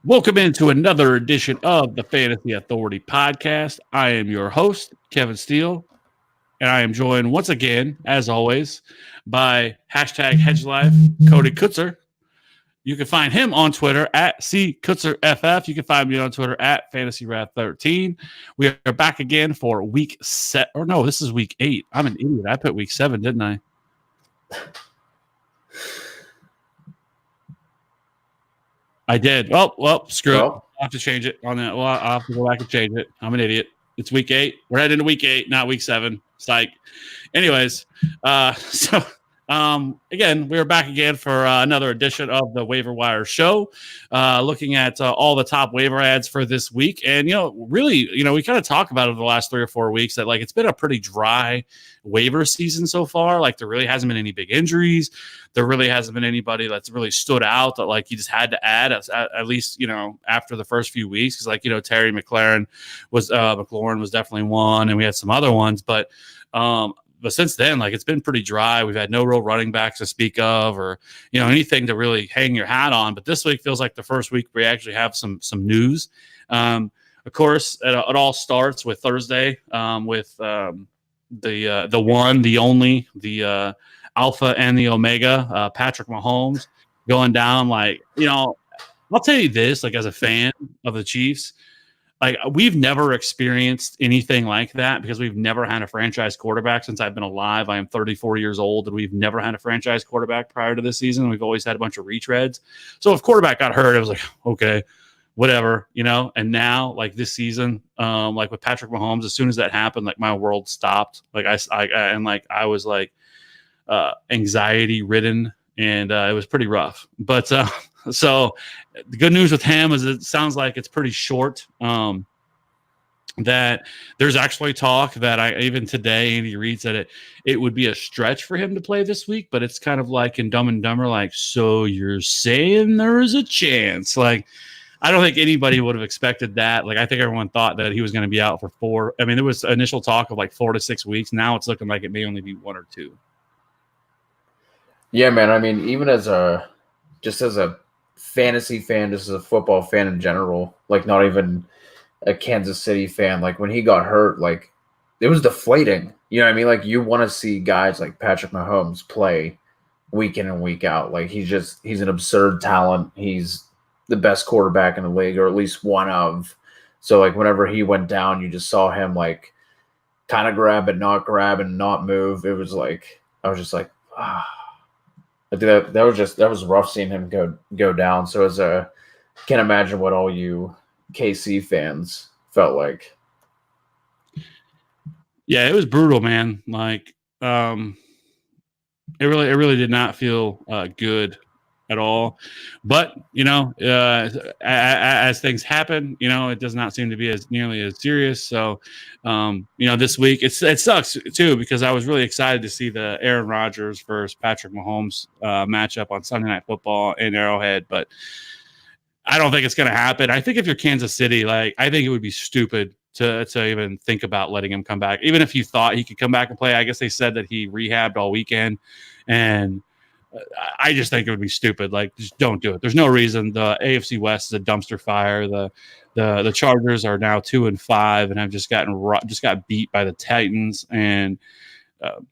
Welcome into another edition of the Fantasy Authority podcast. I am your host, Kevin Steele, and I am joined once again, as always, by hashtag HedgeLife, Cody Kutzer. You can find him on Twitter at CKutzerFF. You can find me on Twitter at FantasyRath13. We are back again for week set. Or no, this is week 8. I'm an idiot. I put week 7, didn't I? I did. Well, screw it. I'll have to change it on that. Well, I'll have to go back and change it. I'm an idiot. It's week 8. We're heading into week 8, not week 7. Psych. Anyways, again, we're back again for another edition of the Waiver Wire Show, looking at all the top waiver ads for this week. And, really, we kind of talk about it the last 3 or 4 weeks that, it's been a pretty dry waiver season so far. There really hasn't been any big injuries. There really hasn't been anybody that's really stood out that, you just had to add, at least, after the first few weeks. Because, Terry McLaurin was definitely one, and we had some other ones. But since then, it's been pretty dry. We've had no real running backs to speak of or, anything to really hang your hat on. But this week feels like the first week we actually have some news. Of course, it all starts with Thursday with the one, the only, the Alpha and the Omega, Patrick Mahomes going down. I'll tell you this, as a fan of the Chiefs, we've never experienced anything like that because we've never had a franchise quarterback since I've been alive. I am 34 years old, and we've never had a franchise quarterback prior to this season. We've always had a bunch of retreads. So if quarterback got hurt, it was okay, whatever, And now, this season, with Patrick Mahomes, as soon as that happened, my world stopped. I was anxiety ridden, and it was pretty rough. But so the good news with him is it sounds like it's pretty short. That there's actually talk that even today, Andy Reid said it would be a stretch for him to play this week, but it's kind of like in Dumb and Dumber, so you're saying there's a chance. I don't think anybody would have expected that. I think everyone thought that he was going to be out for 4. I mean, there was initial talk of 4 to 6 weeks. Now it's looking like it may only be 1 or 2. Yeah, man. I mean, even as a fantasy fan, just as a football fan in general, not even a Kansas City fan, when he got hurt, it was deflating. You know what I mean? You want to see guys like Patrick Mahomes play week in and week out. He's an absurd talent. He's the best quarterback in the league, or at least one of. So whenever he went down, you just saw him kind of grab and not move. It was I was just ah. That was rough seeing him go down. So can't imagine what all you KC fans felt like. Yeah, it was brutal, man. It really did not feel good at all. But as things happen, it does not seem to be nearly as serious. So this week it sucks too, because I was really excited to see the Aaron Rodgers versus Patrick Mahomes matchup on Sunday Night Football in Arrowhead, but I don't think it's going to happen. I think if you're Kansas City, I think it would be stupid to even think about letting him come back, even if you thought he could come back and play. I guess they said that he rehabbed all weekend, and I just think it would be stupid. Just don't do it. There's no reason. The AFC West is a dumpster fire. The Chargers are now 2-5 and have just got beat by the Titans, and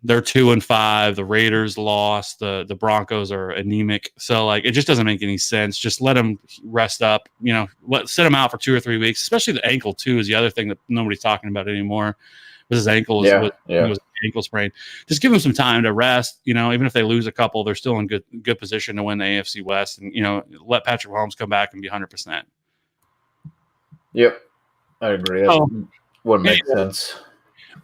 they're 2-5. The Raiders lost. The Broncos are anemic. So it just doesn't make any sense. Just let him rest up. Sit him out for 2 or 3 weeks. Especially the ankle too is the other thing that nobody's talking about anymore. His ankle was an ankle sprain. Just give him some time to rest. Even if they lose a couple, they're still in good position to win the AFC West. And let Patrick Mahomes come back and be 100%. Yep, I agree. That would make sense.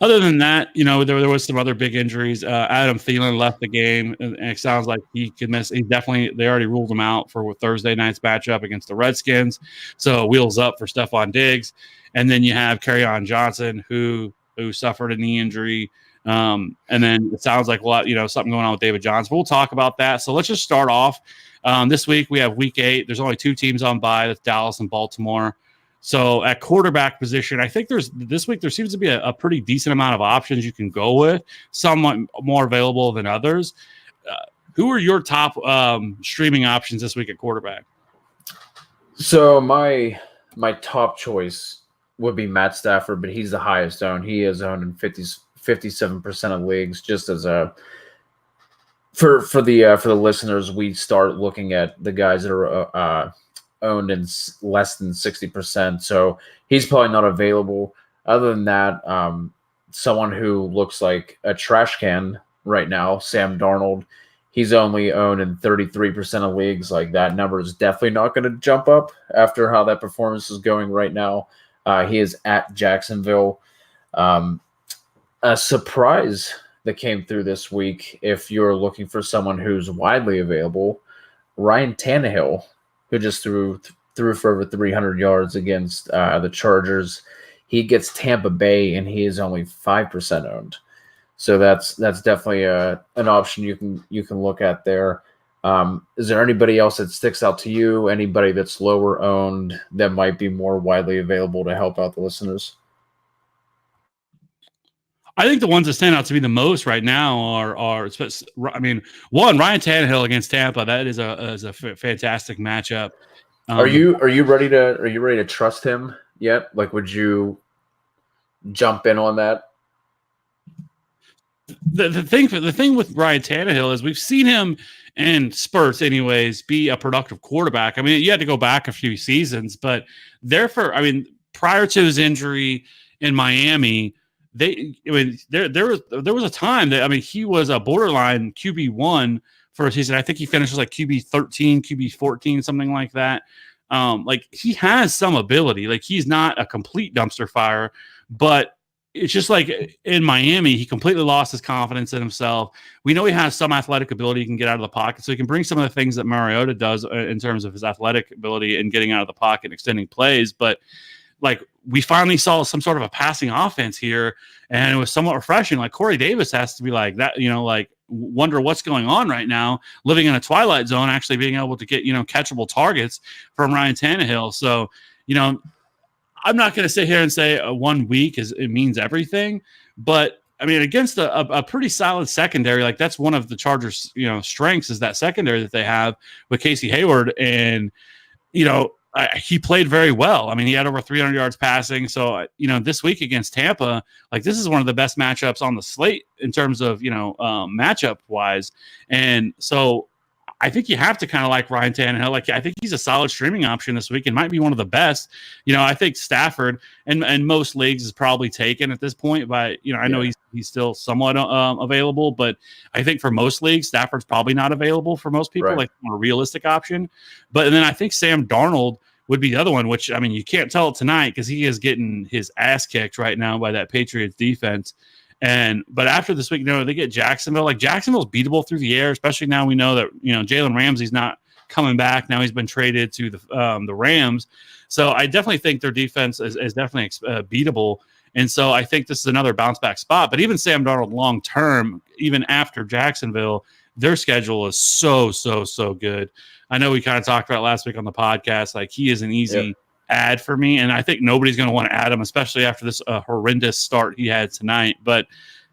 Other than that, there was some other big injuries. Adam Thielen left the game, and it sounds like he could miss. They already ruled him out for Thursday night's matchup against the Redskins. So wheels up for Stephon Diggs, and then you have Kerryon Johnson who suffered a knee injury. And then it sounds like something going on with David Johnson. We'll talk about that. So let's just start off. This week we have week 8. There's only 2 teams on bye. That's Dallas and Baltimore. So at quarterback position, I think this week there seems to be a pretty decent amount of options you can go with, somewhat more available than others. Who are your top streaming options this week at quarterback? So my top choice would be Matt Stafford, but he's the highest owned. He is owned in 57% of leagues. Just as a for the listeners, we start looking at the guys that are owned in less than 60%. So he's probably not available. Other than that, someone who looks like a trash can right now, Sam Darnold. He's only owned in 33% of leagues. Like, that number is definitely not going to jump up after how that performance is going right now. He is at Jacksonville. A surprise that came through this week, if you're looking for someone who's widely available, Ryan Tannehill, who just threw for over 300 yards against the Chargers. He gets Tampa Bay, and he is only 5% owned. So that's definitely an option you can look at there. Is there anybody else that sticks out to you? Anybody that's lower owned that might be more widely available to help out the listeners? I think the ones that stand out to me the most right now are one, Ryan Tannehill against Tampa. That is a fantastic matchup. Are you ready to trust him yet? Like, would you jump in on that? The thing with Ryan Tannehill is we've seen him in spurts, anyways, be a productive quarterback. I mean, you had to go back a few seasons, but prior to his injury in Miami, there was a time that he was a borderline QB1 for a season. I think he finished like QB13, QB14, something like that. Like, he has some ability. Like, he's not a complete dumpster fire, but it's just like in Miami, he completely lost his confidence in himself. We know he has some athletic ability. He can get out of the pocket, so he can bring some of the things that Mariota does in terms of his athletic ability and getting out of the pocket and extending plays. But like, we finally saw some sort of a passing offense here, and it was somewhat refreshing. Like, Corey Davis has to be like that, like, wonder what's going on right now, living in a twilight zone, actually being able to get, catchable targets from Ryan Tannehill. So, I'm not going to sit here and say 1 week it means everything, but against a pretty solid secondary, like, that's one of the Chargers, strengths is that secondary that they have with Casey Hayward. And, he played very well. He had over 300 yards passing. So, this week against Tampa, like, this is one of the best matchups on the slate in terms of, matchup wise. And so I think you have to kind of like Ryan Tannehill. Like, I think he's a solid streaming option this week and might be one of the best. I think Stafford and most leagues is probably taken at this point, but I know he's still somewhat available, but I think for most leagues, Stafford's probably not available for most people, right? Like, a realistic option. But then I think Sam Darnold would be the other one, which, you can't tell it tonight because he is getting his ass kicked right now by that Patriots defense. But after this week, they get Jacksonville. Like, Jacksonville's beatable through the air, especially now we know that, Jalen Ramsey's not coming back. Now he's been traded to the Rams. So I definitely think their defense is definitely beatable. And so I think this is another bounce back spot. But even Sam Darnold long term, even after Jacksonville, their schedule is so good. I know we kind of talked about last week on the podcast, like, he is an easy add for me, and I think nobody's going to want to add him, especially after this horrendous start he had tonight. But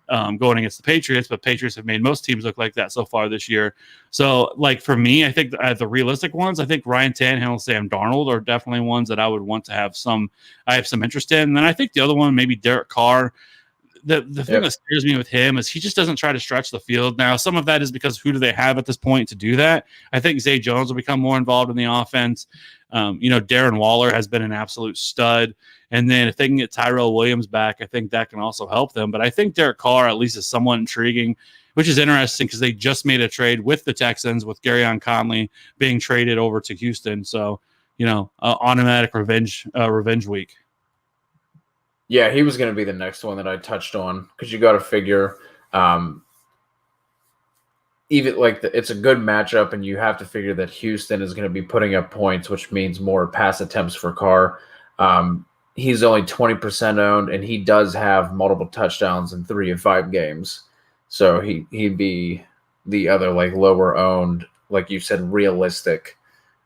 going against the Patriots, but Patriots have made most teams look like that so far this year. So, like, for me, I think the realistic ones, I think Ryan Tannehill and Sam Darnold are definitely ones that I would want to have I have some interest in. And then I think the other one, maybe Derek Carr. The thing that scares me with him is he just doesn't try to stretch the field. Now, some of that is because who do they have at this point to do that? I think Zay Jones will become more involved in the offense. Darren Waller has been an absolute stud. And then if they can get Tyrell Williams back, I think that can also help them. But I think Derek Carr at least is somewhat intriguing, which is interesting because they just made a trade with the Texans with Garyon Conley being traded over to Houston. So, automatic revenge week. Yeah, he was going to be the next one that I touched on because you got to figure even like it's a good matchup, and you have to figure that Houston is going to be putting up points, which means more pass attempts for Carr. He's only 20% owned, and he does have multiple touchdowns in 3 of 5 games. So he'd be the other, like, lower owned, like you said, realistic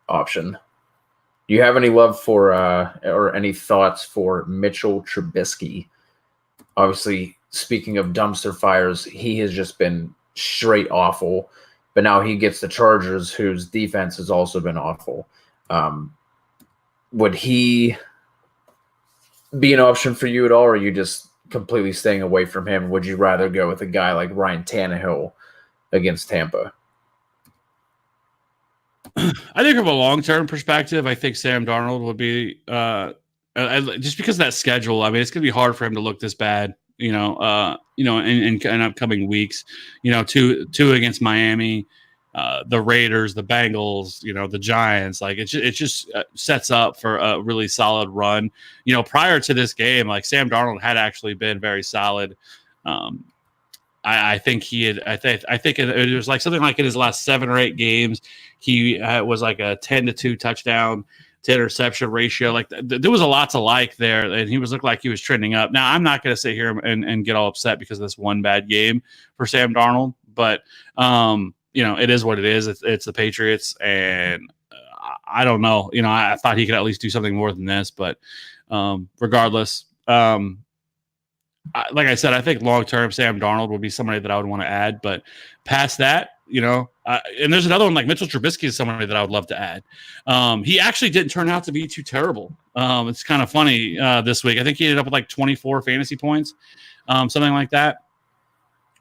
option. Do you have any love for or any thoughts for Mitchell Trubisky? Obviously, speaking of dumpster fires, he has just been straight awful, but now he gets the Chargers, whose defense has also been awful. would he be an option for you at all, or are you just completely staying away from him? Would you rather go with a guy like Ryan Tannehill against Tampa? I think from a long-term perspective, I think Sam Darnold would be just because of that schedule. I mean, it's going to be hard for him to look this bad, in upcoming weeks. Two against Miami, the Raiders, the Bengals, the Giants. Like it just sets up for a really solid run. Prior to this game, like Sam Darnold had actually been very solid. I think he had. I think it was like something like in his last 7 or 8 games, he was like a 10-2 touchdown to interception ratio. Like there was a lot to like there, and he looked like he was trending up. Now I'm not going to sit here and get all upset because of this one bad game for Sam Darnold, but it is what it is. It's the Patriots, and I don't know. I thought he could at least do something more than this, but regardless. Like I said, I think long-term Sam Darnold would be somebody that I would want to add, but past that, and there's another one like Mitchell Trubisky is somebody that I would love to add. He actually didn't turn out to be too terrible. It's kind of funny this week. I think he ended up with like 24 fantasy points, something like that,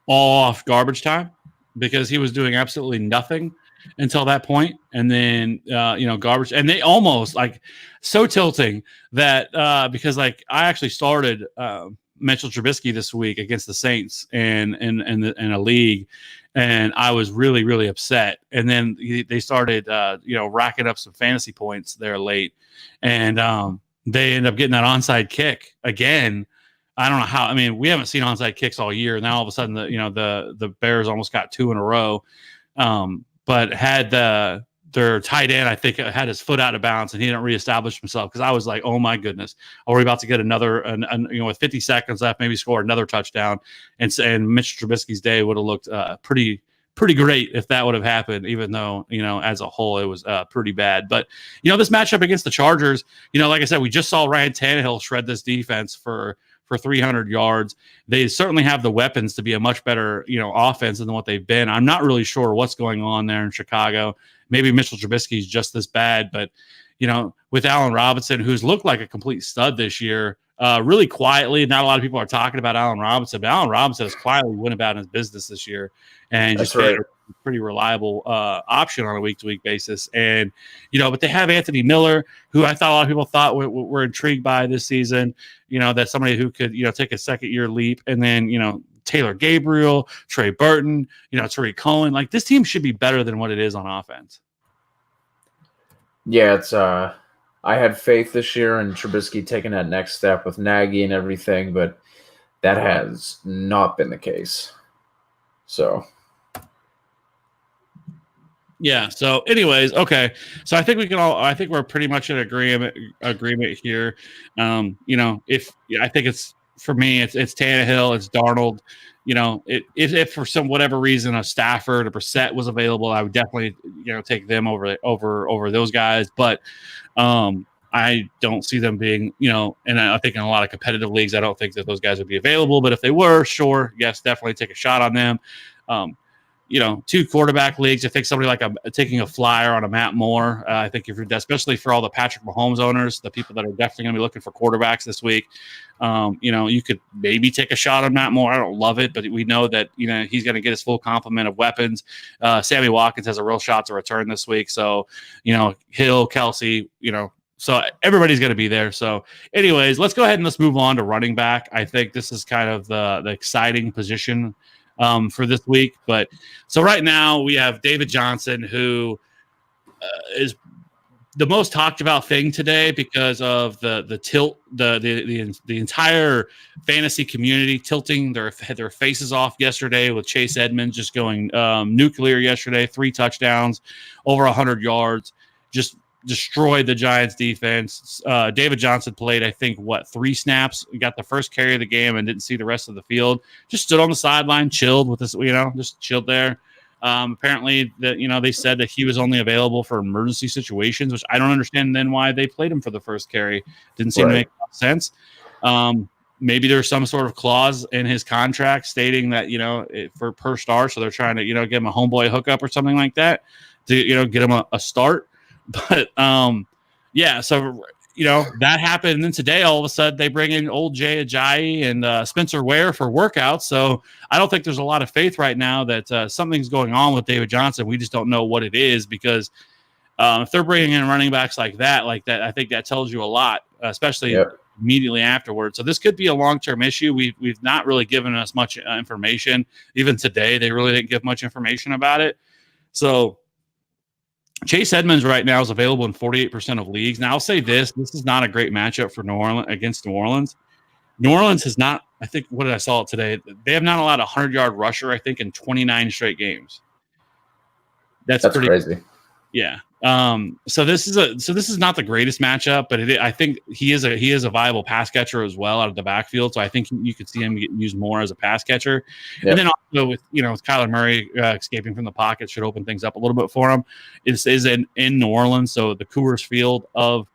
all off garbage time because he was doing absolutely nothing until that point. And then, garbage. And they almost like so tilting that because like I actually started Mitchell Trubisky this week against the Saints in a league, and I was really, really upset. And then they started, racking up some fantasy points there late, and they end up getting that onside kick again. I don't know how. I mean, we haven't seen onside kicks all year. Now all of a sudden, the Bears almost got 2 in a row, but had their tight end, I think, had his foot out of bounds and he didn't reestablish himself because I was like, oh my goodness, are we about to get another, with 50 seconds left, maybe score another touchdown? And Mitch Trubisky's day would have looked pretty great if that would have happened, even though, as a whole, it was pretty bad. But, this matchup against the Chargers, like I said, we just saw Ryan Tannehill shred this defense for 300 yards. They certainly have the weapons to be a much better, offense than what they've been. I'm not really sure what's going on there in Chicago. Maybe Mitchell Trubisky is just this bad, but, with Allen Robinson, who's looked like a complete stud this year, really quietly, not a lot of people are talking about Allen Robinson, but Allen Robinson has quietly went about his business this year and just been a pretty reliable option on a week-to-week basis. And, but they have Anthony Miller, who I thought a lot of people thought were intrigued by this season, that's somebody who could, take a second-year leap. And then, Taylor Gabriel, Trey Burton, Tariq Cohen. Like, this team should be better than what it is on offense. Yeah, it's I had faith this year in Trubisky taking that next step with Nagy and everything, but that has not been the case. So yeah. So anyways, okay. So I think we're pretty much in agreement here. I think it's, for me, it's Tannehill, it's Darnold. If for some whatever reason a Stafford or Brissett was available, I would definitely take them over those guys. But I don't see them being and I think in a lot of competitive leagues, I don't think that those guys would be available. But if they were, sure, yes, definitely take a shot on them. 2 quarterback leagues, I think somebody like taking a flyer on a Matt Moore. I think if you're, especially for all the Patrick Mahomes owners, the people that are definitely going to be looking for quarterbacks this week, you could maybe take a shot on Matt Moore. I don't love it, but we know that he's going to get his full complement of weapons. Sammy Watkins has a real shot to return this week, so Hill, Kelsey, so everybody's going to be there. So, anyways, let's go ahead and let's move on to running back. I think this is kind of the exciting position for this week. But so right now we have David Johnson, who is the most talked about thing today because of the tilt, the entire fantasy community tilting their faces off yesterday with Chase Edmunds just going nuclear yesterday, 3 touchdowns, over 100 yards, just destroyed the Giants defense. David Johnson played, I think, 3 snaps. He got the first carry of the game and didn't see the rest of the field. Just stood on the sideline, chilled with this, just chilled there. Apparently that, they said that he was only available for emergency situations, which I don't understand then why they played him for the first carry. Didn't seem to make sense. Maybe there's some sort of clause in his contract stating that, for per star. So they're trying to, give him a homeboy hookup or something like that to, get him a start. But so that happened. And then today, all of a sudden, they bring in old Jay Ajayi and Spencer Ware for workouts. So I don't think there's a lot of faith right now that something's going on with David Johnson. We just don't know what it is because if they're bringing in running backs like that, I think that tells you a lot, especially immediately afterwards. So this could be a long-term issue. We've not really given us much information. Even today, they really didn't give much information about it. So Chase Edmunds right now is available in 48% of leagues. Now I'll say this is not a great matchup for New Orleans against New Orleans. New Orleans has not, I think, what did I saw it today? They have not allowed a 100-yard rusher, I think, in 29 straight games. That's pretty crazy. Yeah. So this is not the greatest matchup, but I think he is a viable pass catcher as well out of the backfield. So I think you could see him get used more as a pass catcher. Yep. And then also with Kyler Murray escaping from the pocket should open things up a little bit for him. It is in New Orleans, so the Coors Field of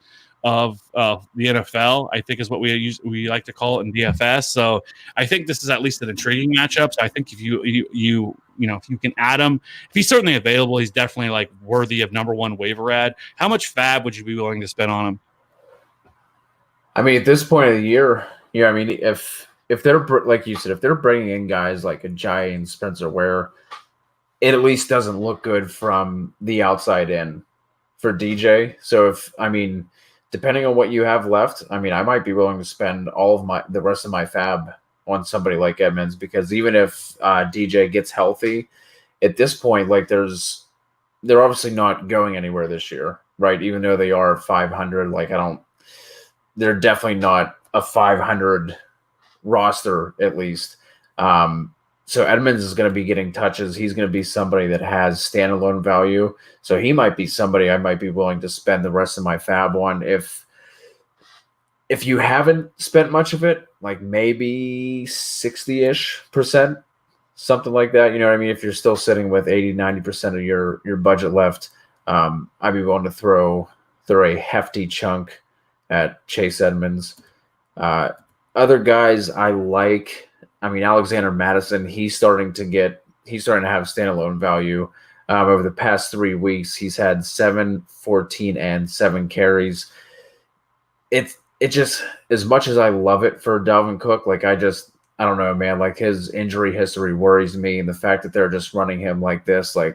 the NFL, I think is what we like to call it in DFS. So I think this is at least an intriguing matchup. So I think if if you can add him, if he's certainly available, he's definitely worthy of number one waiver ad. How much fab would you be willing to spend on him? I mean, at this point of the year, I mean, if they're like you said, if they're bringing in guys like Ajayi and Spencer Ware, it at least doesn't look good from the outside in for DJ. So depending on what you have left, I mean, I might be willing to spend all of the rest of my fab on somebody like Edmunds, because even if DJ gets healthy, at this point, they're obviously not going anywhere this year, right? Even though they are 500, they're definitely not a 500 roster at least. So Edmunds is going to be getting touches. He's going to be somebody that has standalone value. So he might be somebody I might be willing to spend the rest of my fab on. If you haven't spent much of it, maybe 60-ish%, something like that. You know what I mean? If you're still sitting with 80-90% of your budget left, I'd be willing to throw a hefty chunk at Chase Edmunds. Other guys I like, Alexander Madison, he's starting to have standalone value. Over the past 3 weeks, he's had 7, 14, and 7 carries. It just, as much as I love it for Dalvin Cook, I don't know, man, his injury history worries me, and the fact that they're just running him like this, I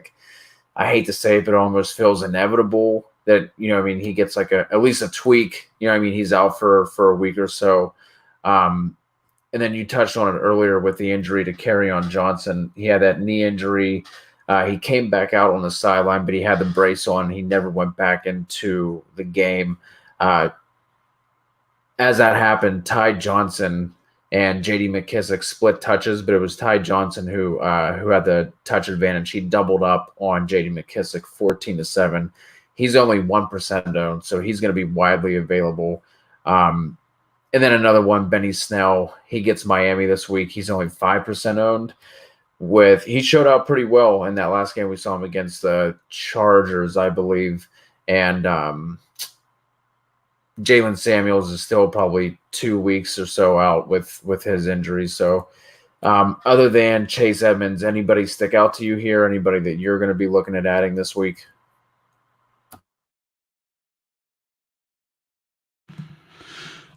hate to say it, but it almost feels inevitable that, he gets at least a tweak, he's out for a week or so. And then you touched on it earlier with the injury to Kerryon Johnson. He had that knee injury. He came back out on the sideline, but he had the brace on. He never went back into the game. As that happened, Ty Johnson and J.D. McKissick split touches, but it was Ty Johnson who had the touch advantage. He doubled up on J.D. McKissick 14-7. He's only 1% owned, so he's going to be widely available. And then another one, Benny Snell, he gets Miami this week. He's only 5% owned. He showed out pretty well in that last game we saw him against the Chargers, I believe. And Jalen Samuels is still probably 2 weeks or so out with his injury. So other than Chase Edmunds, anybody stick out to you here? Anybody that you're going to be looking at adding this week?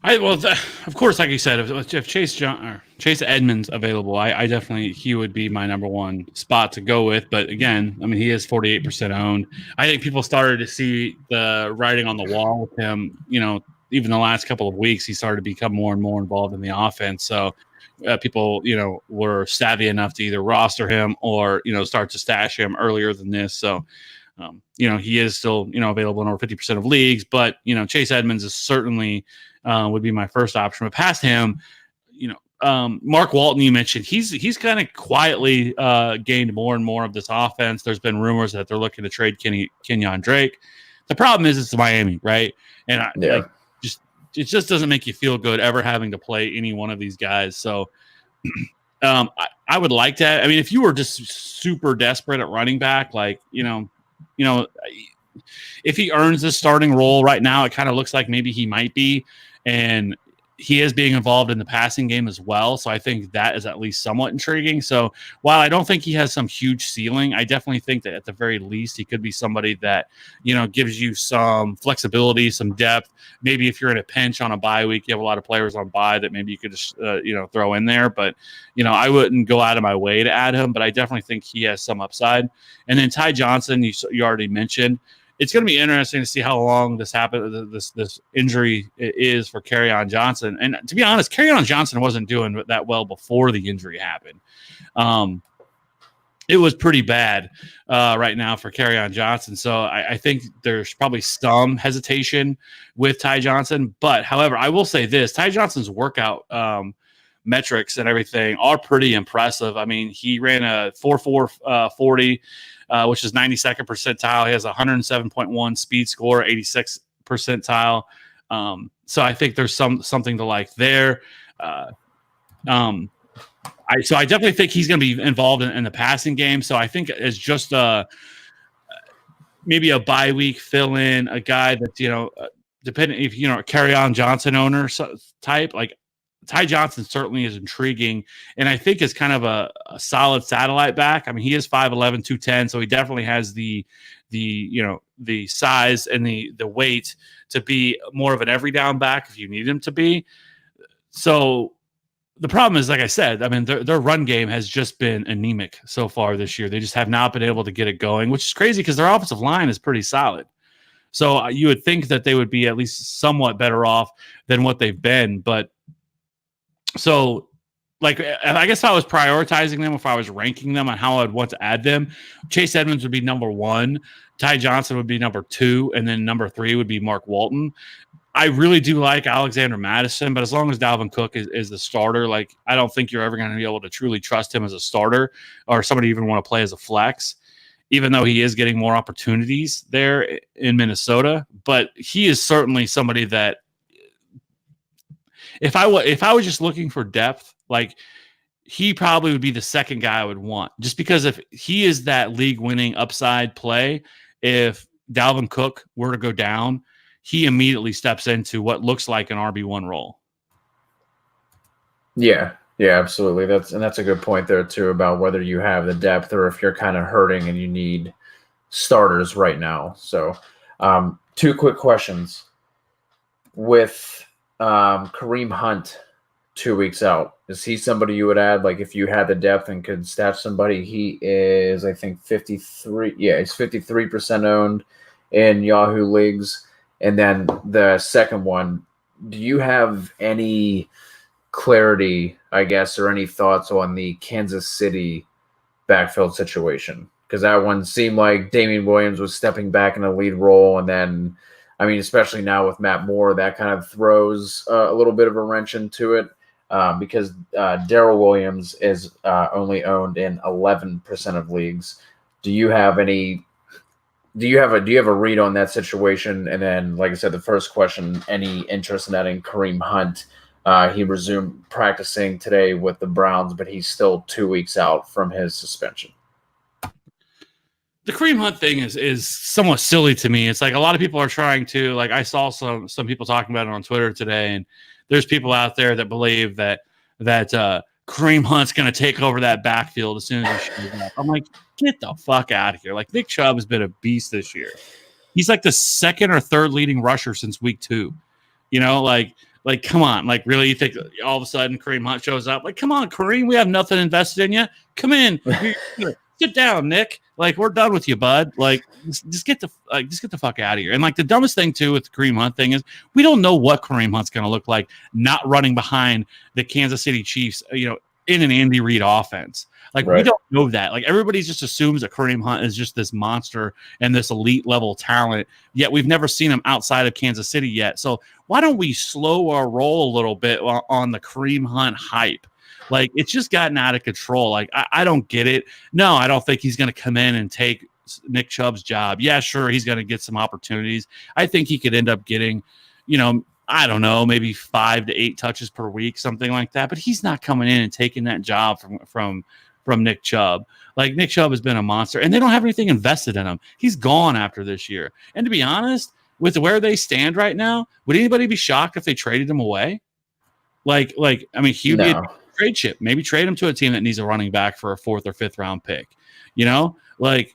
Of course, like you said, if Chase Edmunds available, I definitely, he would be my number one spot to go with. But again, he is 48% owned. I think people started to see the writing on the wall with him. Even the last couple of weeks, he started to become more and more involved in the offense. So people, were savvy enough to either roster him or start to stash him earlier than this. So. He is still, available in over 50% of leagues, but, Chase Edmunds is certainly would be my first option. But past him, Mark Walton, you mentioned, he's kind of quietly gained more and more of this offense. There's been rumors that they're looking to trade Kenyon Drake. The problem is it's Miami, right? And it just doesn't make you feel good ever having to play any one of these guys. So I would like that. If you were just super desperate at running back, if he earns this starting role right now, it kind of looks like maybe he might be. And he is being involved in the passing game as well. So I think that is at least somewhat intriguing. So while I don't think he has some huge ceiling, I definitely think that at the very least he could be somebody that, gives you some flexibility, some depth. Maybe if you're in a pinch on a bye week, you have a lot of players on bye that maybe you could just, throw in there. But, I wouldn't go out of my way to add him, but I definitely think he has some upside. And then Ty Johnson, you already mentioned. It's going to be interesting to see how long this injury is for Kerryon Johnson. And to be honest, Kerryon Johnson wasn't doing that well before the injury happened. It was pretty bad right now for Kerryon Johnson. So I think there's probably some hesitation with Ty Johnson. But however, I will say this, Ty Johnson's workout metrics and everything are pretty impressive. I mean, he ran a 4.4 40, which is 92nd percentile. He has a 107.1 speed score, 86th percentile. So I think there's something to like there. So I definitely think he's going to be involved in the passing game. So I think it's just maybe a bye week fill in, a guy that's, depending if, a Kerryon Johnson owner type, like Ty Johnson certainly is intriguing, and I think is kind of a solid satellite back. I mean, he is 5'11", 210, so he definitely has the size and the weight to be more of an every down back if you need him to be. So the problem is, like I said, I mean, their run game has just been anemic so far this year. They just have not been able to get it going, which is crazy because their offensive line is pretty solid. So you would think that they would be at least somewhat better off than what they've been, but so, like, I guess if I was prioritizing them, if I was ranking them on how I'd want to add them, Chase Edmunds would be number 1, Ty Johnson would be number 2, and then number 3 would be Mark Walton. I really do like Alexander Madison, but as long as Dalvin Cook is the starter, like, I don't think you're ever going to be able to truly trust him as a starter or somebody even want to play as a flex, even though he is getting more opportunities there in Minnesota. But he is certainly somebody that, if I was just looking for depth, like, he probably would be the second guy I would want, just because if he is that league winning upside play, if Dalvin Cook were to go down, he immediately steps into what looks like an RB1 role. Yeah, absolutely. That's a good point there too, about whether you have the depth or if you're kind of hurting and you need starters right now. So 2 quick questions. With Kareem Hunt 2 weeks out, is he somebody you would add? Like, if you had the depth and could stash somebody, he is, I think, 53. Yeah, he's 53% owned in Yahoo leagues. And then the second one, do you have any clarity, I guess, or any thoughts on the Kansas City backfield situation? Because that one seemed like Damian Williams was stepping back in a lead role, and then, I mean, especially now with Matt Moore, that kind of throws a little bit of a wrench into it, because Darrell Williams is only owned in 11% of leagues. Do you have a read on that situation? And then, like I said, the first question, any interest in adding Kareem Hunt? He resumed practicing today with the Browns, but he's still 2 weeks out from his suspension. The Kareem Hunt thing is somewhat silly to me. It's like a lot of people are trying to, like, I saw some people talking about it on Twitter today, and there's people out there that believe that Kareem Hunt's going to take over that backfield as soon as he shows up. I'm like, get the fuck out of here. Like, Nick Chubb has been a beast this year. He's like the second or third leading rusher since week 2. Like, come on. Like, really, you think all of a sudden Kareem Hunt shows up? Like, come on, Kareem, we have nothing invested in you. Come in. Sit down, Nick. Like, we're done with you, bud. Like, just get the fuck out of here. And, like, the dumbest thing too with the Kareem Hunt thing is we don't know what Kareem Hunt's going to look like not running behind the Kansas City Chiefs, in an Andy Reid offense. Like, right. We don't know that. Like, everybody just assumes that Kareem Hunt is just this monster and this elite level talent, yet we've never seen him outside of Kansas City yet. So why don't we slow our roll a little bit on the Kareem Hunt hype? Like, it's just gotten out of control. Like, I don't get it. No, I don't think he's going to come in and take Nick Chubb's job. Yeah, sure, he's going to get some opportunities. I think he could end up getting, I don't know, maybe 5 to 8 touches per week, something like that. But he's not coming in and taking that job from Nick Chubb. Like, Nick Chubb has been a monster, and they don't have anything invested in him. He's gone after this year. And to be honest, with where they stand right now, would anybody be shocked if they traded him away? I mean, he'd be a No. trade chip. Maybe trade him to a team that needs a running back for a 4th or 5th round pick. You know, like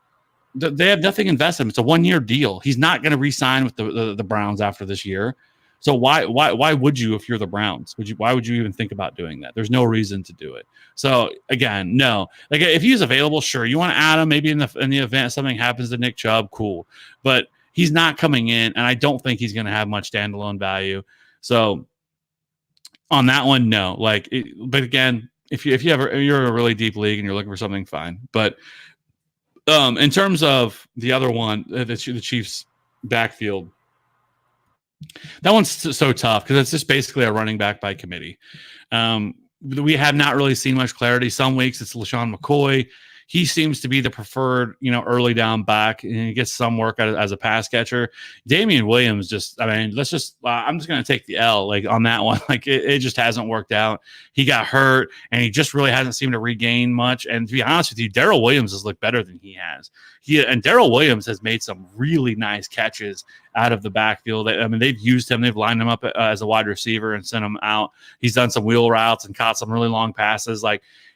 they have nothing invested in him. It's a 1-year deal. He's not going to re-sign with the Browns after this year. So why would you, if you're the Browns? Why would you even think about doing that? There's no reason to do it. So again, no. Like if he's available, sure. You want to add him maybe in the event something happens to Nick Chubb, cool. But he's not coming in, and I don't think he's going to have much standalone value. So on that one, no. But again, if you're in a really deep league and you're looking for something, fine. But in terms of the other one, the Chiefs backfield, that one's so tough because it's just basically a running back by committee. We have not really seen much clarity. Some weeks it's LaShawn McCoy. He seems to be the preferred, early down back, and he gets some work as a pass catcher. Damian Williams I'm just going to take the L on that one. It just hasn't worked out. He got hurt, and he just really hasn't seemed to regain much. And to be honest with you, Darrell Williams has looked better than he has. And Darrell Williams has made some really nice catches out of the backfield. I mean, they've used him. They've lined him up as a wide receiver and sent him out. He's done some wheel routes and caught some really long passes.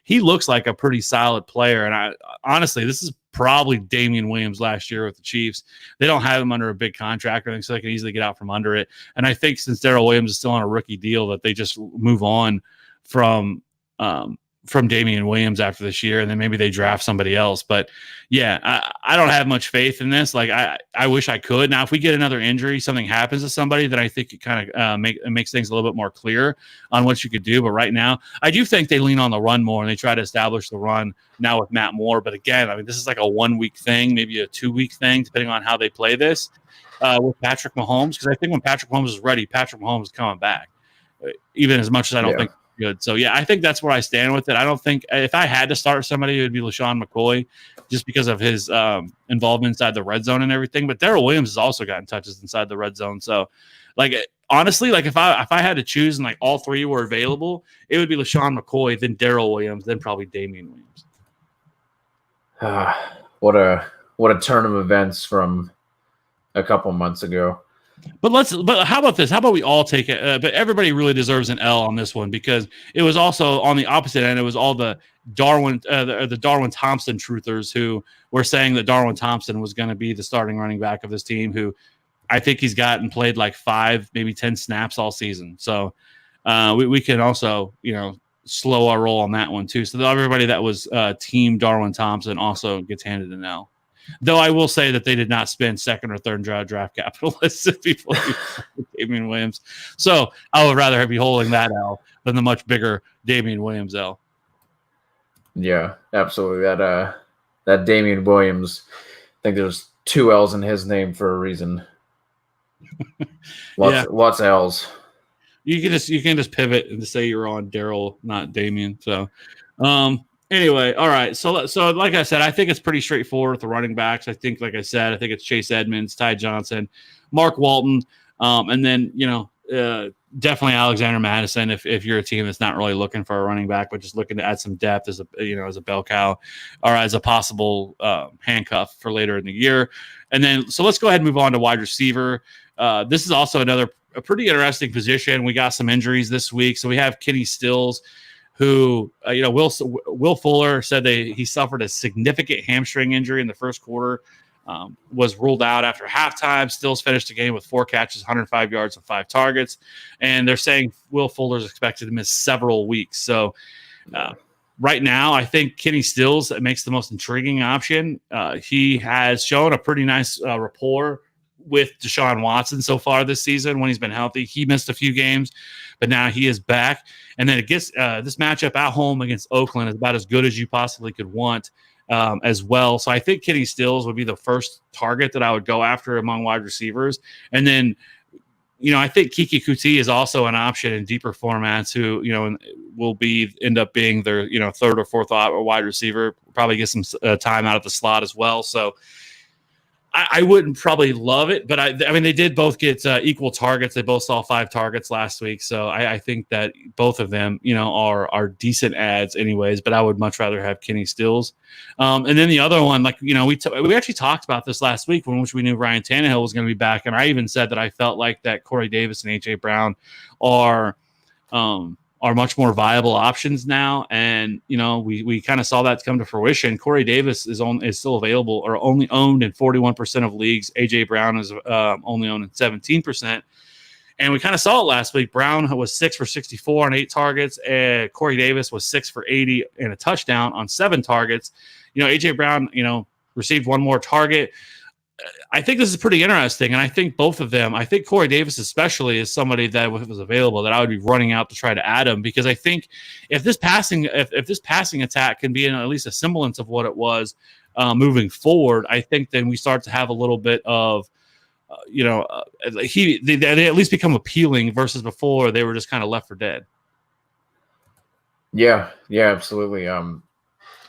He looks like a pretty solid player. And honestly, this is probably Damian Williams last year with the Chiefs. They don't have him under a big contract or anything, so they can easily get out from under it. And I think since Darrell Williams is still on a rookie deal, that they just move on from Damian Williams after this year, and then maybe they draft somebody else. But yeah, I don't have much faith in this. I wish I could. Now, if we get another injury, something happens to somebody, then I think it kind of makes things a little bit more clear on what you could do. But right now, I do think they lean on the run more, and they try to establish the run now with Matt Moore. But again, I mean, this is like a 1-week thing, maybe a 2-week thing, depending on how they play this with Patrick Mahomes. Because I think when Patrick Mahomes is ready, Patrick Mahomes is coming back, even as much as I don't think good. So yeah, I think that's where I stand with it. I don't think if I had to start somebody, it would be LaShawn McCoy, just because of his involvement inside the red zone and everything. But Darrell Williams has also gotten touches inside the red zone. So honestly, if I had to choose and all three were available, it would be LaShawn McCoy, then Darrell Williams, then probably Damian Williams. What a turn of events from a couple months ago. But how about this? How about we all take it? But everybody really deserves an L on this one, because it was also on the opposite end. It was all the Darwin Thompson truthers who were saying that Darwin Thompson was going to be the starting running back of this team, who I think he's gotten played 5, maybe 10 snaps all season. So we can also, slow our roll on that one too. So everybody that was team Darwin Thompson also gets handed an L. Though I will say that they did not spend second or third draft capital lists of people like Damian Williams. So I would rather be holding that L than the much bigger Damian Williams L. Yeah, absolutely. That Damian Williams, I think there's 2 L's in his name for a reason. Lots of L's. You can just pivot and say you're on Darrell, not Damian. So anyway, all right. So like I said, I think it's pretty straightforward with the running backs. I think, like I said, I think it's Chase Edmunds, Ty Johnson, Mark Walton, and then definitely Alexander Madison if you're a team that's not really looking for a running back, but just looking to add some depth as a bell cow or as a possible handcuff for later in the year. And then so let's go ahead and move on to wide receiver. This is also a pretty interesting position. We got some injuries this week, so we have Kenny Stills, who, Will Fuller said he suffered a significant hamstring injury in the first quarter, was ruled out after halftime. Stills finished the game with 4 catches, 105 yards, and 5 targets. And they're saying Will Fuller is expected to miss several weeks. So right now, I think Kenny Stills makes the most intriguing option. He has shown a pretty nice rapport with Deshaun Watson so far this season when he's been healthy. He missed a few games, but now he is back. And then it gets this matchup at home against Oakland is about as good as you possibly could want as well. So I think Kenny Stills would be the first target that I would go after among wide receivers. And then, I think Kiki Kuti is also an option in deeper formats who, will end up being their, third or fourth wide receiver, probably get some time out of the slot as well. So I wouldn't probably love it, but I mean, they did both get equal targets. They both saw 5 targets last week. So I think that both of them, are decent ads anyways, but I would much rather have Kenny Stills. And then the other one, we actually talked about this last week when which we knew Ryan Tannehill was going to be back. And I even said that I felt like that Corey Davis and A.J. Brown are are much more viable options now. And, we kind of saw that come to fruition. Corey Davis is still available or only owned in 41% of leagues. A.J. Brown is only owned in 17%. And we kind of saw it last week. Brown was 6 for 64 on 8 targets, and Corey Davis was 6 for 80 and a touchdown on 7 targets. A.J. Brown, received one more target. I think this is pretty interesting, and I think both of them, I think Corey Davis especially is somebody that if it was available that I would be running out to try to add him, because I think if this passing attack can be in at least a semblance of what it was moving forward, I think then we start to have a little bit of they at least become appealing versus before they were just kind of left for dead. Yeah, absolutely.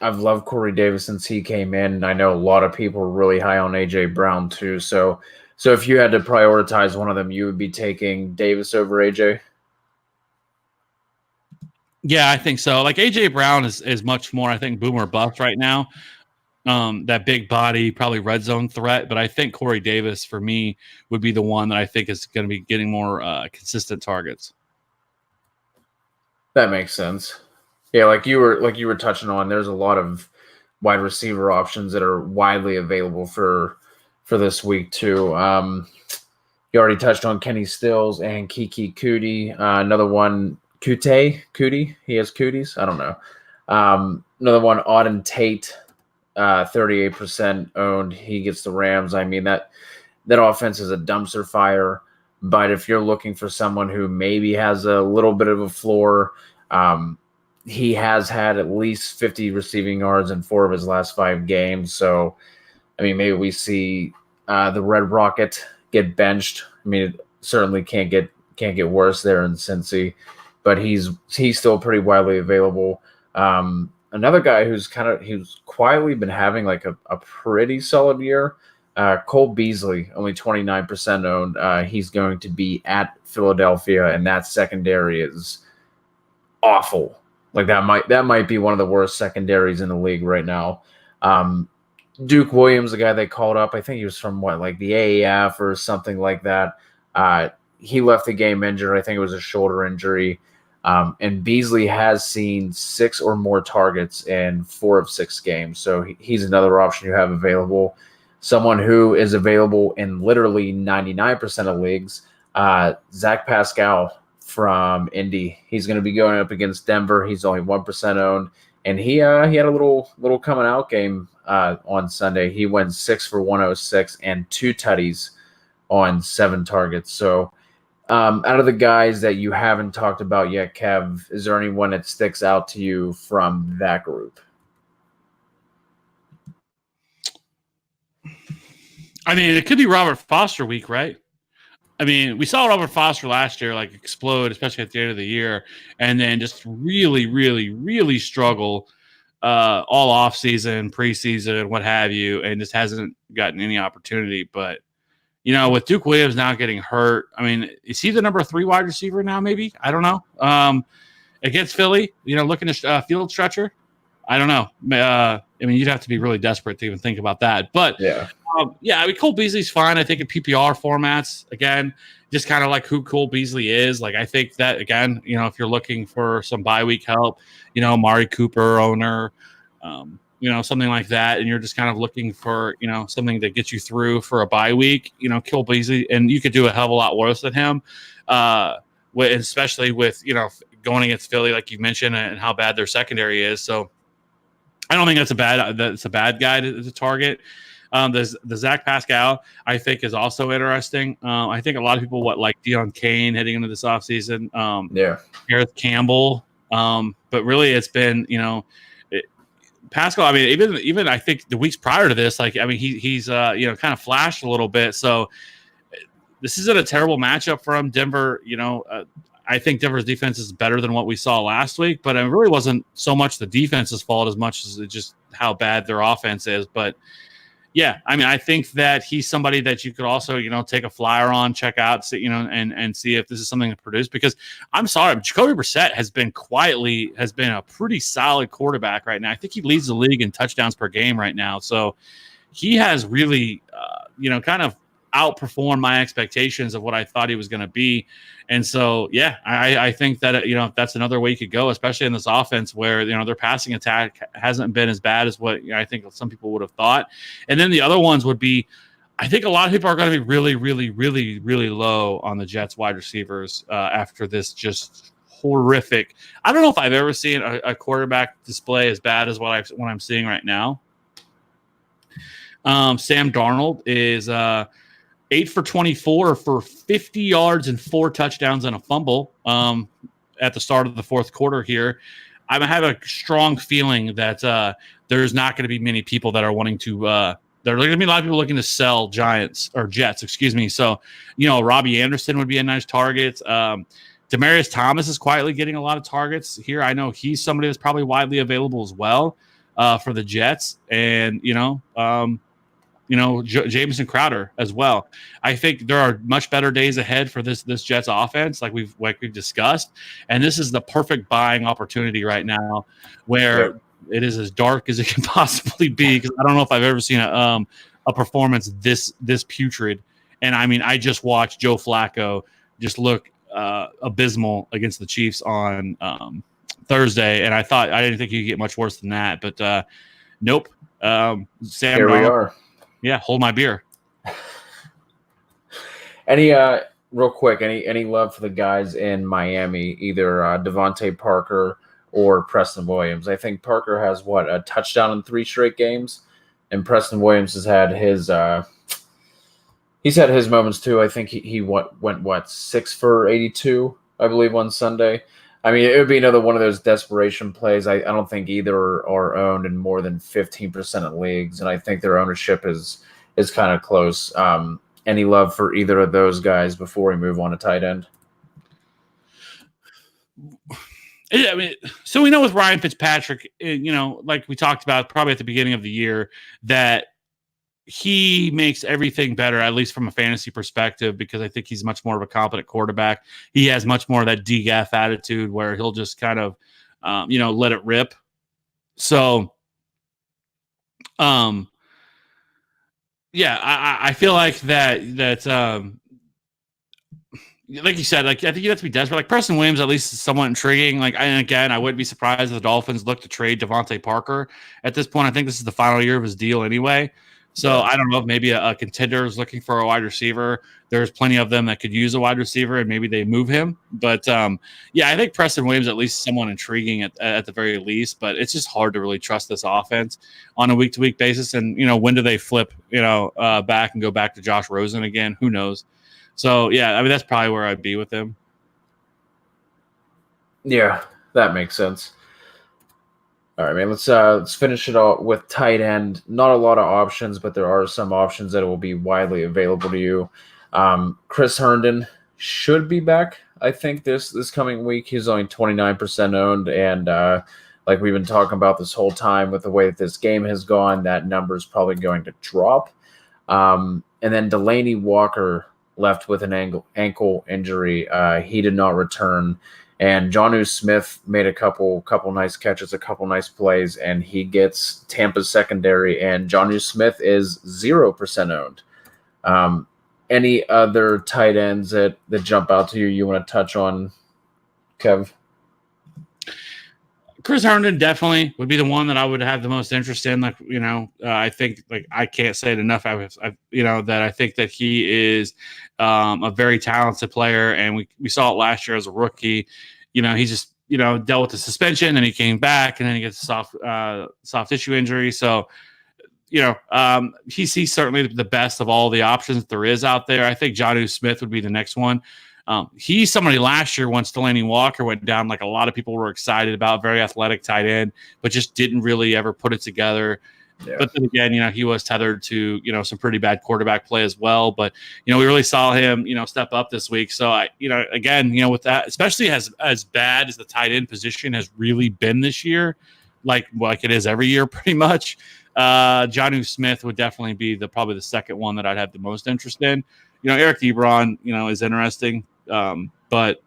I've loved Corey Davis since he came in. I know a lot of people are really high on A.J. Brown too. So if you had to prioritize one of them, you would be taking Davis over A.J.? Yeah, I think so. Like A.J. Brown is much more, I think, boom or bust right now. That big body, probably red zone threat. But I think Corey Davis, for me, would be the one that I think is going to be getting more consistent targets. That makes sense. Yeah, like you were touching on, there's a lot of wide receiver options that are widely available for this week too. You already touched on Kenny Stills and Kiki Cootie. Another one, Cootie. He has cooties. I don't know. Another one, Auden Tate, 38% owned. He gets the Rams. I mean, that offense is a dumpster fire. But if you're looking for someone who maybe has a little bit of a floor, he has had at least 50 receiving yards in 4 of his last 5 games. So, I mean, maybe we see the Red Rocket get benched. I mean, it certainly can't get worse there in Cincy, but he's still pretty widely available. Another guy who's quietly been having like a pretty solid year, Cole Beasley, only 29% owned. He's going to be at Philadelphia, and that secondary is awful. Like that might be one of the worst secondaries in the league right now. Duke Williams, the guy they called up, I think he was from the AAF or something like that. He left the game injured. I think it was a shoulder injury. And Beasley has seen 6 or more targets in 4 of 6 games. So he's another option you have available. Someone who is available in literally 99% of leagues, Zach Pascal from Indy. He's going to be going up against Denver. He's only 1% owned. And he had a little coming out game on Sunday. He went 6 for 106 and 2 tutties on 7 targets. So out of the guys that you haven't talked about yet, Kev, is there anyone that sticks out to you from that group? I mean, it could be Robert Foster week, right? I mean, we saw Robert Foster last year explode, especially at the end of the year, and then just really, really, really struggle all offseason, preseason, what have you, and just hasn't gotten any opportunity. But, with Duke Williams now getting hurt, I mean, is he the number 3 wide receiver now, maybe? I don't know. Against Philly, looking at field stretcher, I don't know. I mean, you'd have to be really desperate to even think about that. But, I mean, Cole Beasley's fine. I think in PPR formats, again, just kind of like who Cole Beasley is. Like, I think that, again, if you're looking for some bye week help, Mari Cooper owner, something like that, and you're just kind of looking for, something that gets you through for a bye week, Cole Beasley, and you could do a hell of a lot worse than him, especially with, going against Philly, like you mentioned, and how bad their secondary is. So I don't think that's a bad guy to target. The Zach Pascal, I think, is also interesting. I think a lot of people like Deion Kane heading into this offseason. Gareth Campbell. But really it's been, Pascal, I mean, even I think the weeks prior to this, he's kind of flashed a little bit. So this isn't a terrible matchup for him. Denver, I think Denver's defense is better than what we saw last week, but it really wasn't so much the defense's fault as much as just how bad their offense is. But yeah, I mean, I think that he's somebody that you could also, take a flyer on, check out, and see if this is something to produce. Because I'm sorry, Jacoby Brissett has been a pretty solid quarterback right now. I think he leads the league in touchdowns per game right now. So he has really, kind of outperformed my expectations of what I thought he was going to be. And so, yeah, I think that, that's another way you could go, especially in this offense where, their passing attack hasn't been as bad as what I think some people would have thought. And then the other ones would be, I think a lot of people are going to be really, really, really, really low on the Jets wide receivers after this just horrific. I don't know if I've ever seen a quarterback display as bad as what I'm seeing right now. Sam Darnold is 8 for 24 for 50 yards and 4 touchdowns and a fumble at the start of the fourth quarter here. I have a strong feeling that there's not going to be many people that are wanting to there are going to be a lot of people looking to sell Jets, excuse me. So, Robbie Anderson would be a nice target. Demaryius Thomas is quietly getting a lot of targets here. I know he's somebody that's probably widely available as well for the Jets. And, Jamison Crowder as well. I think there are much better days ahead for this Jets offense, like we've discussed, and this is the perfect buying opportunity right now, where it is as dark as it can possibly be. Because I don't know if I've ever seen a performance this putrid. And I mean, I just watched Joe Flacco just look abysmal against the Chiefs on Thursday, and I didn't think you could get much worse than that. But nope. Sam, here we are. Yeah, hold my beer. Real quick, any love for the guys in Miami, either Devontae Parker or Preston Williams? I think Parker has a touchdown in 3 straight games, and Preston Williams has had his he's had his moments too. I think he went 6 for 82, I believe, on Sunday. I mean, it would be another one of those desperation plays. I don't think either are owned in more than 15% of leagues, and I think their ownership is kind of close. Any love for either of those guys before we move on to tight end? Yeah, I mean, so we know with Ryan Fitzpatrick, like we talked about probably at the beginning of the year, that he makes everything better, at least from a fantasy perspective, because I think he's much more of a competent quarterback. He has much more of that DGAF attitude where he'll just kind of, let it rip. So, I feel like that, like you said, like I think you have to be desperate. Like Preston Williams, at least, is somewhat intriguing. I wouldn't be surprised if the Dolphins look to trade Devontae Parker at this point. I think this is the final year of his deal anyway. So I don't know if maybe a contender is looking for a wide receiver. There's plenty of them that could use a wide receiver, and maybe they move him. But I think Preston Williams at least somewhat intriguing at the very least. But it's just hard to really trust this offense on a week-to-week basis. And when do they flip back and go back to Josh Rosen again? Who knows? So I mean that's probably where I'd be with him. Yeah, that makes sense. All right, man. Let's finish it all with tight end. Not a lot of options, but there are some options that will be widely available to you. Chris Herndon should be back, I think, this coming week. He's only 29% owned, and like we've been talking about this whole time with the way that this game has gone, that number is probably going to drop. And then Delaney Walker left with an ankle injury. He did not return. And Jonnu Smith made a couple nice catches, a couple nice plays, and he gets Tampa's secondary. And Jonnu Smith is 0% owned. Any other tight ends that jump out to you want to touch on, Kev? Chris Herndon definitely would be the one that I would have the most interest in. I think I can't say it enough. That I think that he is a very talented player, and we saw it last year as a rookie. He just dealt with the suspension, and he came back, and then he gets a soft tissue injury. So he's certainly the best of all the options there is out there. I think Jonnu Smith would be the next one. He's somebody last year once Delaney Walker went down, like a lot of people were excited about, very athletic tight end, but just didn't really ever put it together. Yeah. But then again, he was tethered to, some pretty bad quarterback play as well. But, we really saw him, step up this week. So, with that, especially as bad as the tight end position has really been this year, like it is every year pretty much, Jonnu Smith would definitely be probably the second one that I'd have the most interest in. Eric Ebron, is interesting. But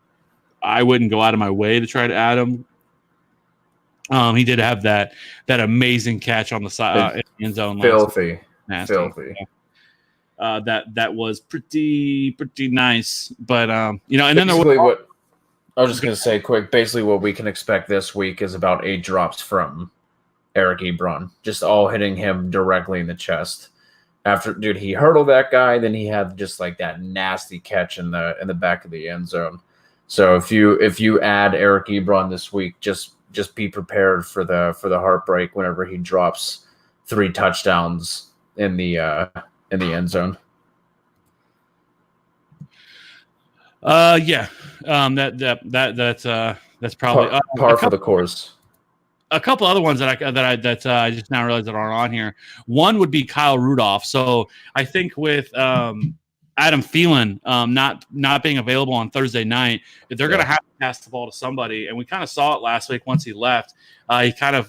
I wouldn't go out of my way to try to add him. He did have that amazing catch on the side in the end zone. Filthy. Nasty. Yeah. that was pretty nice. But and then basically what I was just going to say quick. Basically, what we can expect this week is about 8 drops from Eric Ebron, just all hitting him directly in the chest. After, dude, he hurdled that guy, then he had just like that nasty catch in the back of the end zone. So if you add Eric Ebron this week, just be prepared for the heartbreak whenever he drops 3 touchdowns in the end zone. That's probably par for the course. A couple other ones that I just now realized that aren't on here. One would be Kyle Rudolph. So I think with Adam Thielen not being available on Thursday night, they're going to have to pass the ball to somebody. And we kind of saw it last week once he left. He kind of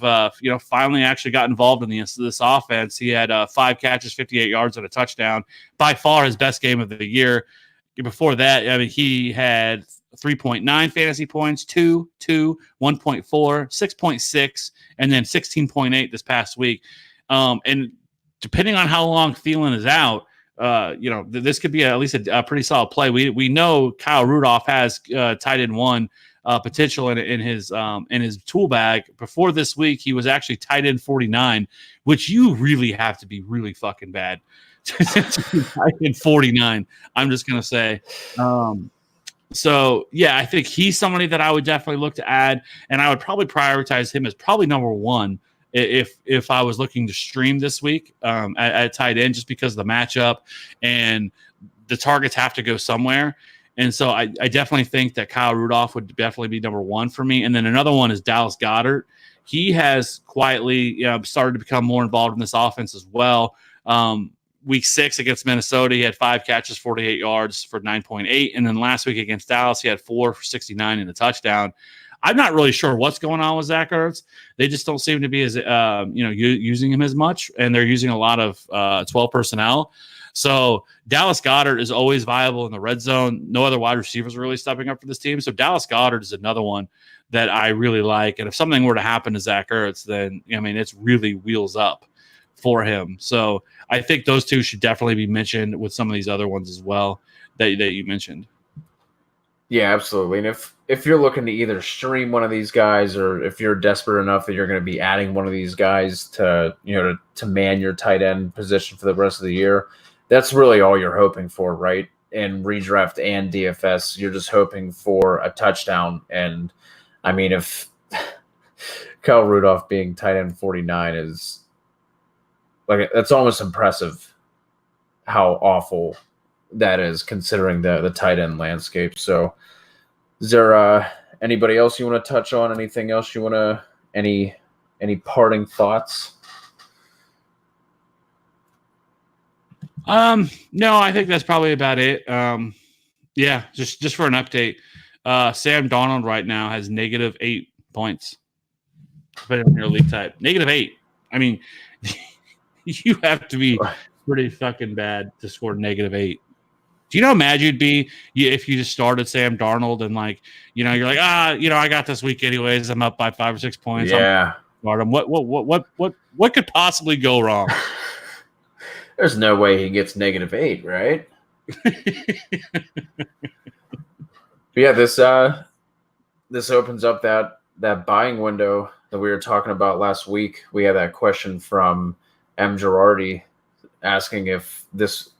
finally actually got involved in this offense. He had 5 catches, 58 yards, and a touchdown. By far his best game of the year. Before that, I mean, he had 3.9 fantasy points, 1.4, 6.6, and then 16.8 this past week. And depending on how long Thielen is out, this could be at least a pretty solid play. We know Kyle Rudolph has tight end 1 potential in his tool bag. Before this week, he was actually tight end 49, which you really have to be really fucking bad tight end 49. I'm just gonna say. So yeah, I think he's somebody that I would definitely look to add, and I would probably prioritize him as probably number 1 if I was looking to stream this week at tight end, just because of the matchup and the targets have to go somewhere. And so I definitely think that Kyle Rudolph would definitely be number 1 for me. And then another one is Dallas Goedert. He has quietly started to become more involved in this offense as well. Week 6 against Minnesota, he had 5 catches, 48 yards for 9.8. And then last week against Dallas, he had 4 for 69 and a touchdown. I'm not really sure what's going on with Zach Ertz. They just don't seem to be as using him as much, and they're using a lot of 12 personnel. So Dallas Goedert is always viable in the red zone. No other wide receivers are really stepping up for this team. So Dallas Goedert is another one that I really like. And if something were to happen to Zach Ertz, then it's really wheels up for him. So I think those 2 should definitely be mentioned with some of these other ones as well that you mentioned. Yeah, absolutely. And if you're looking to either stream one of these guys, or if you're desperate enough that you're going to be adding one of these guys to man your tight end position for the rest of the year, that's really all you're hoping for, right? In redraft and DFS, you're just hoping for a touchdown. And I mean, if Kyle Rudolph being tight end 49 is like, that's almost impressive how awful that is, considering the tight end landscape. So is there anybody else you want to touch on? Anything else you want to, any parting thoughts? No, I think that's probably about it. Yeah, just for an update, Sam Darnold right now has -8 points. Depending on your league type, -8. I mean, you have to be pretty fucking bad to score -8. Do you know how mad you'd be if you just started Sam Darnold and you're like, I got this week anyways. I'm up by 5 or 6 points. Yeah. What could possibly go wrong? There's no way he gets -8, right? But yeah, this opens up that buying window that we were talking about last week. We had that question from M. Girardi asking if this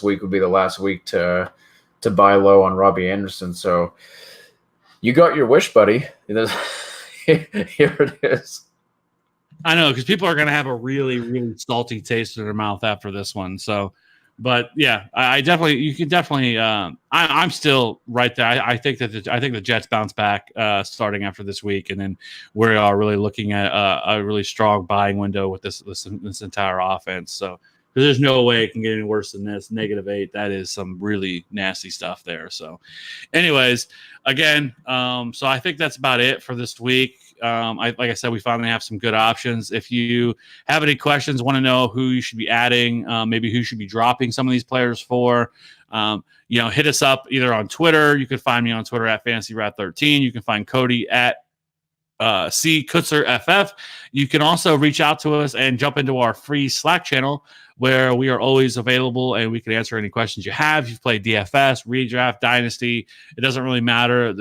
week would be the last week to buy low on Robbie Anderson. So you got your wish, buddy. Here it is. I know, because people are going to have a really, really salty taste in their mouth after this one. So, but yeah, you can definitely. I'm still right there. I think that the Jets bounce back starting after this week, and then we are really looking at a really strong buying window with this entire offense. So, because there's no way it can get any worse than this -8. That is some really nasty stuff there. So, anyways, again, so I think that's about it for this week. Like I said, we finally have some good options. If you have any questions, want to know who you should be adding, maybe who should be dropping some of these players for, hit us up either on Twitter. You can find me on Twitter at FantasyRat13. You can find Cody at C Kutzer FF. You can also reach out to us and jump into our free Slack channel where we are always available and we can answer any questions you have. If you've played DFS, redraft, dynasty, it doesn't really matter.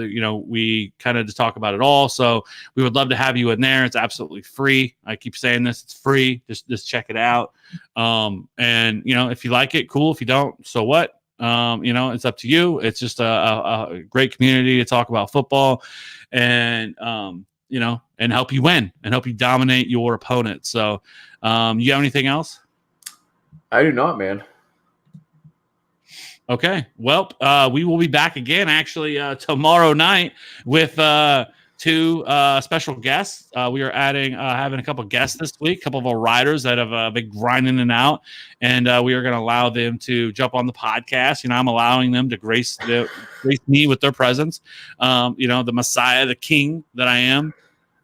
We kind of just talk about it all. So we would love to have you in there. It's absolutely free. I keep saying this, it's free. Just check it out. And if you like it, cool. If you don't, so what? It's up to you. It's just a great community to talk about football and help you win and help you dominate your opponent. So you have anything else? I do not, man. Okay. Well, we will be back again actually tomorrow night with two special guests. We are having a couple of guests this week, a couple of our riders that have been grinding it out, and we are going to allow them to jump on the podcast. I'm allowing them to grace me with their presence. The Messiah, the King that I am.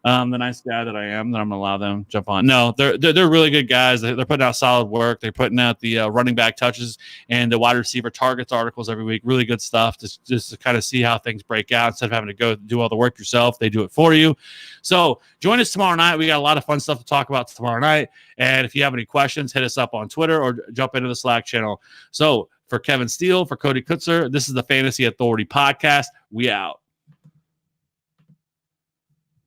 The nice guy that I am, that I'm gonna allow them to jump on. No, they're really good guys. They're putting out solid work. They're putting out the running back touches and the wide receiver targets articles every week. Really good stuff. Just to kind of see how things break out instead of having to go do all the work yourself. They do it for you. So join us tomorrow night. We got a lot of fun stuff to talk about tomorrow night. And if you have any questions, hit us up on Twitter or jump into the Slack channel. So for Kevin Steele, for Cody Kutzer, this is the Fantasy Authority podcast. We out.